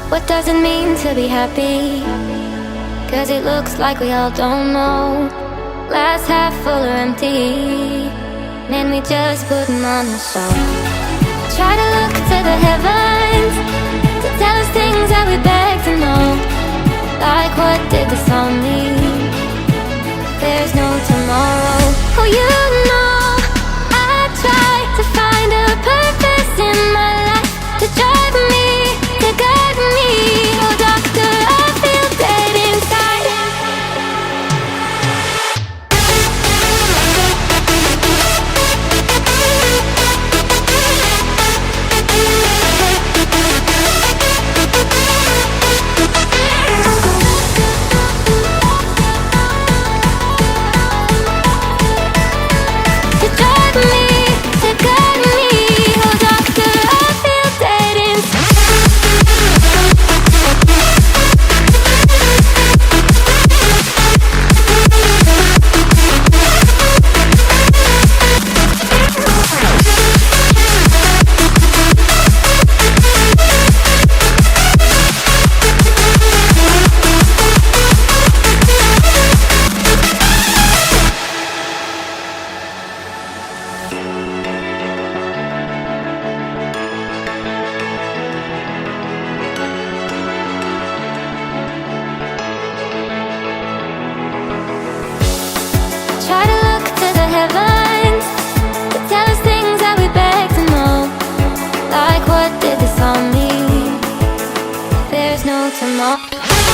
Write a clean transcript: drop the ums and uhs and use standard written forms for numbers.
What does it mean to be happy? 'Cause it looks like we all don't know. Glass half full or empty, man, we just putting on a show. Try to look to the heavens to tell us things that we beg to know. Like, what did the song mean? There's no tomorrow. Oh, you know, I try to find a purpose in my life to drive me, to guide me. Oh, doctor, I feel dead inside. To drive me, to guide me. Oh, doctor, I feel dead inside. Try to look to the heavens to tell us things that we beg to know. Like, what did this all mean? There's no tomorrow.